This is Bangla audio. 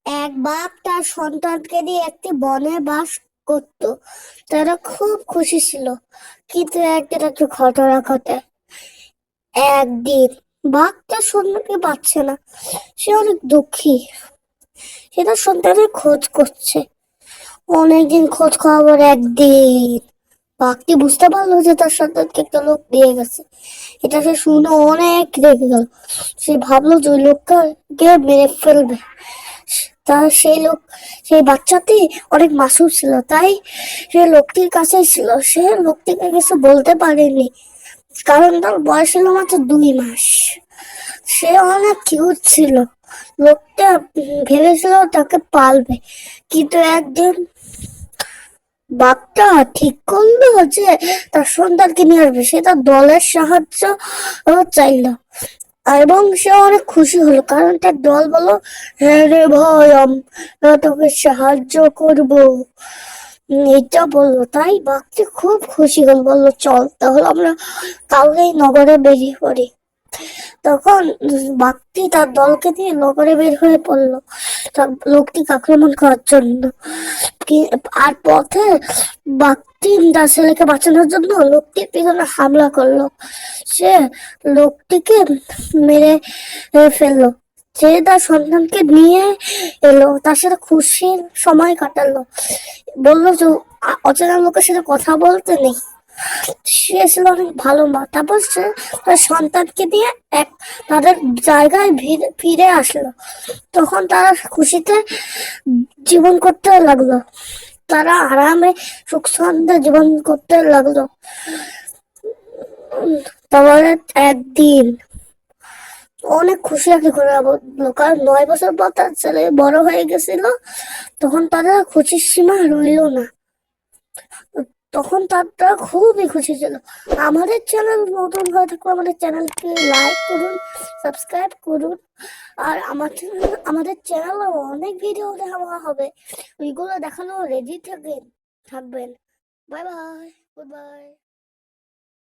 এক বাঘ তার সন্তানকে নিয়ে একটি বনে বাস করত। তারা খুব খুশি ছিল, কিন্তু একদিন একটা ঘটনা ঘটে। একদিন বাঘ তার সন্তানকে পাচ্ছে না। সে অনেক দুঃখী। সে তার সন্তানের খোঁজ করছে। অনেকদিন খোঁজ খবর, একদিন বাঘটি বুঝতে পারলো যে তার সন্তানকে একটা লোক দিয়ে গেছে। এটা সে শুনে অনেক রেগে গেল। সে ভাবলো যে ওই লোককে মেরে ফেলবে। তার সেই বাচ্চাটি অনেক মাসুম ছিল, তাই সে লোকটির কাছে ছিল। সে লোকটিকে কিছু বলতে পারেনি, কারণ তার বয়স ছিল মাত্র 2 মাস। সে অনেক কিউট ছিল। লোকটা ভেবেছিল তাকে পালবে, কিন্তু একদিন বাঘটা ঠিক করলো যে তার সন্তানকে নিয়ে আসবে। সে তার দলের সাহায্য চাইলো, এবং সে অনেক খুশি হলো, কারণ তার দল বলল, হ্যাঁ রে ভাই, আমরা তোকে সাহায্য করব। এটা বললো, তাই বাঘটি খুব খুশি হল, বললো চল তাহলে আমরা কালকেই নগরে বেরিয়ে পড়ি। তখন বাঘটি তার দলকে নিয়ে নগরে বের হয়ে পড়লো তার লোকটিকে আক্রমণ করার জন্য। আর পথে বাঘটি তার ছেলেকে বাঁচানোর জন্য লোকটির পিছনে হামলা করলো। সে লোকটিকে মেরে ফেললো। সে তার সন্তানকে নিয়ে এলো, তার সাথে খুশির সময় কাটালো। বললো যে অচেনা লোকের সাথে কথা বলতে নেই। সে ছিল অনেক ভালো মা। তারপর সে তার সন্তানকে দিয়ে তাদের জায়গায় ফিরে আসলো। তখন তারা খুশিতে জীবন করতে লাগলো। তারা আরামে সুখ শান্তিতে জীবন করতে লাগলো। তারপরে একদিন অনেক খুশি একটা ঘটনা ঘটলো, কারণ 9 বছর পর তার ছেলে বড় হয়ে গেছিল। তখন তাদের খুশির সীমা রইল না। তখন তারা খুবই খুশি ছিল। আমাদের চ্যানেল নতুন হয়ে থাকলে আমাদের চ্যানেলকে লাইক করুন, সাবস্ক্রাইব করুন। আর আমাদের চ্যানেলে অনেক ভিডিও দেওয়া হবে, ওইগুলো দেখানো রেডি থাকবেন। Bye bye, good bye.